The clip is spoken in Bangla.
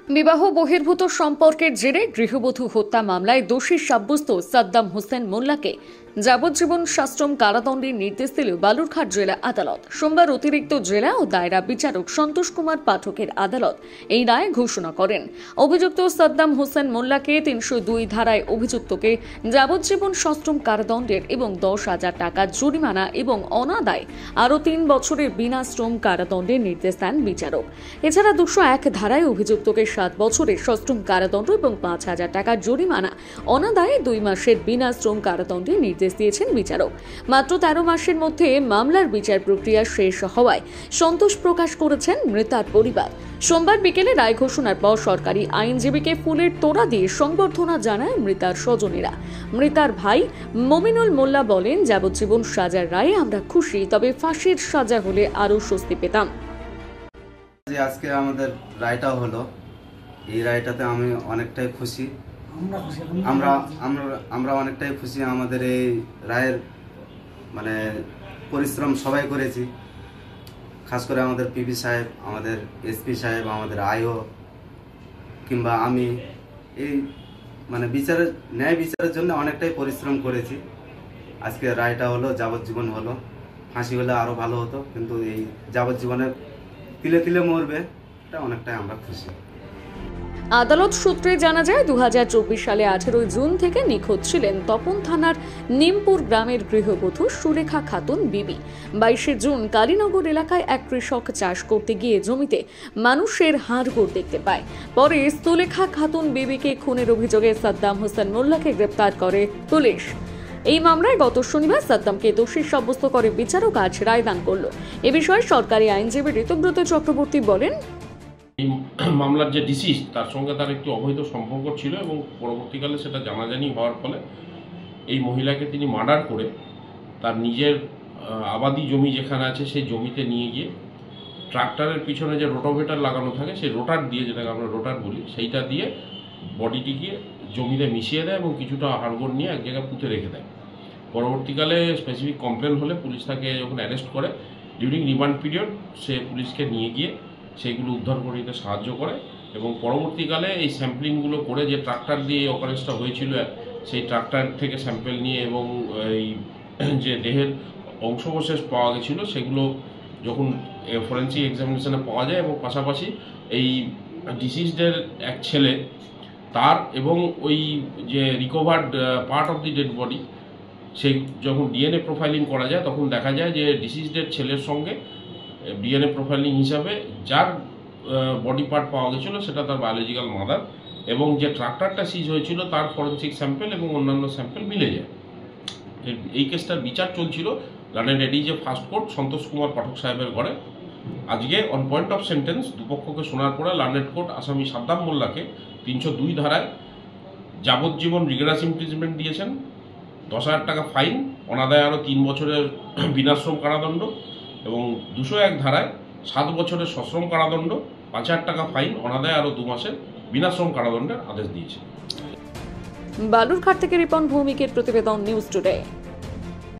বিবাহ বহির্ভূত সম্পর্কের জেরে গৃহবধূ হত্যা মামলায় দোষী সাব্যস্ত সাদ্দাম হোসেন মোল্লাকে যাবজ্জীবন সশ্রম কারাদণ্ডের নির্দেশ দিল বালুরঘাট জেলা আদালত। সোমবার অতিরিক্ত জেলা ও দায়রা বিচারক সন্তোষ কুমার পাঠকের আদালত এই রায় ঘোষণা করেন। অভিযুক্ত সাদ্দাম হোসেন মোল্লাকে ৩০২ ধারায় অভিযুক্তকে যাবজ্জীবন সশ্রম কারাদণ্ডের এবং ১০,০০০ টাকা জরিমানা এবং অনাদায় আরও ৩ বছরের বিনাশ্রম কারাদণ্ডের নির্দেশ দেন বিচারক। এছাড়া ২০১ ধারায় অভিযুক্তকে 7 বছরের সশ্রম কারাদণ্ড এবং ৫,০০০ টাকা জরিমানা অনাদায়ে 2 মাসের বিনাশ্রম কারাদণ্ডের নির্দেশ দিয়েছেন বিচারক। মাত্র 13 মাসের মধ্যে মামলার বিচার প্রক্রিয়া শেষ হওয়ায় সন্তোষ প্রকাশ করেছেন মৃতার পরিবার। সোমবার বিকেলে রায় ঘোষণার পর সরকারি আইনজীবীকে ফুলের তোড়া দিয়ে সংবর্ধনা জানায় মৃতার স্বজনেরা। মৃতার ভাই মমিনুল মোল্লা বলেন, যাবজ্জীবন সাজার রায়ে আমরা খুশি, তবে ফাঁসির সাজা হলে আরো স্বস্তি পেতাম। আজকে আমাদের রায়টা হলো, এই রায়টাতে আমি অনেকটাই খুশি। আমরা অনেকটাই খুশি। আমাদের এই রায়ের পরিশ্রম সবাই করেছি, খাস করে আমাদের পিপি সাহেব, আমাদের এসপি সাহেব, আমাদের আইও কিংবা আমি এই ন্যায় বিচারের জন্য অনেকটাই পরিশ্রম করেছি। আজকে রায়টা হলো, যাবজ্জীবন হলো। ফাঁসি হলে আরো ভালো হতো, কিন্তু এই যাবজ্জীবনের তিলে তিলে মরবে, এটা অনেকটাই আমরা খুশি। আদালত সূত্রে জানা যায়, 2024 সালে 18 জুন থেকে নিখোঁজ ছিলেন তপন থানার নিমপুর গ্রামের গৃহবধূ সুলেখা খাতুন বিবি। 22 জুন কালীনগর এলাকায় এক কৃষক চাষ করতে গিয়ে জমিতে মানুষের হাড়গোড় দেখতে পায়। পরে সুলেখা খাতুন বিবিকে খুনের অভিযোগে সাদ্দাম হোসেন মোল্লাকে গ্রেপ্তার করে পুলিশ। এই মামলায় গত শনিবার সাদ্দামকে দোষী সাব্যস্ত করে বিচারক আজ রায়দান করল। এ বিষয়ে সরকারি আইনজীবী ঋতব্রত চক্রবর্তী বলেন, এই মামলার যে ডিসিজ, তার সঙ্গে তার একটি অবৈধ সম্পর্ক ছিল এবং পরবর্তীকালে সেটা জানাজানি হওয়ার ফলে এই মহিলাকে তিনি মার্ডার করে তার নিজের আবাদি জমি যেখানে আছে সেই জমিতে নিয়ে গিয়ে ট্রাক্টরের পিছনে যে রোটোভেটার লাগানো থাকে সেই রোটার দিয়ে, যেটাকে আমরা রোটার বলি, সেইটা দিয়ে বডিটিকে জমিতে মিশিয়ে দেয় এবং কিছুটা হাড়গোড় নিয়ে এক জায়গায় পুঁতে রেখে দেয়। পরবর্তীকালে স্পেসিফিক কমপ্লেন হলে পুলিশ তাকে যখন অ্যারেস্ট করে, ডিউরিং রিমান্ড পিরিয়ড সে পুলিশকে নিয়ে গিয়ে সেইগুলো উদ্ধার করে দিতে সাহায্য করে এবং পরবর্তীকালে এই স্যাম্পলিংগুলো করে যে ট্রাক্টর দিয়ে এই অকারেন্সটা হয়েছিল সেই ট্রাক্টর থেকে স্যাম্পল নিয়ে এবং এই যে দেহের অংশবিশেষ পাওয়া গেছিলো সেগুলো যখন ফরেন্সিক এক্সামিনেশনে পাওয়া যায় এবং পাশাপাশি এই ডিসিজডের এক ছেলে তার এবং ওই যে recovered part of the dead body সেই যখন ডিএনএ প্রোফাইলিং করা যায় তখন দেখা যায় যে ডিসিজডের ছেলের সঙ্গে ডিএনএ প্রোফাইলিং হিসাবে যার বডি পার্ট পাওয়া গেছিলো সেটা তার বায়োলজিক্যাল মাদার এবং যে ট্রাক্টরটা সিজ হয়েছিল তার ফরেন্সিক স্যাম্পল এবং অন্যান্য স্যাম্পল মিলে যায়। এই কেসটার বিচার চলছিল London ADJ first court Santosh Kumar পাঠক সাহেবের ঘরে। আজকে অন পয়েন্ট অফ সেন্টেন্স দুপক্ষকে শোনার পরে লন্ডন কোর্ট আসামি সাদ্দাম মোল্লাকে ৩০২ ধারায় যাবজ্জীবন রিগারাস ইমপ্রিজনমেন্ট দিয়েছেন, ১০,০০০ টাকা ফাইন, অনাদায়ে আরও ৩ বছরের বিনাশ্রম কারাদণ্ড এবং ২০১ ধারায় 7 বছরের সশ্রম কারাদণ্ড, ৫,০০০ টাকা ফাইন, অনাদায়ে আরও 2 মাসের বিনাশ্রম কারাদণ্ডের আদেশ দিয়েছে। বালুরঘাট থেকে রিপন ভৌমিকের প্রতিবেদন, নিউজ টুডে।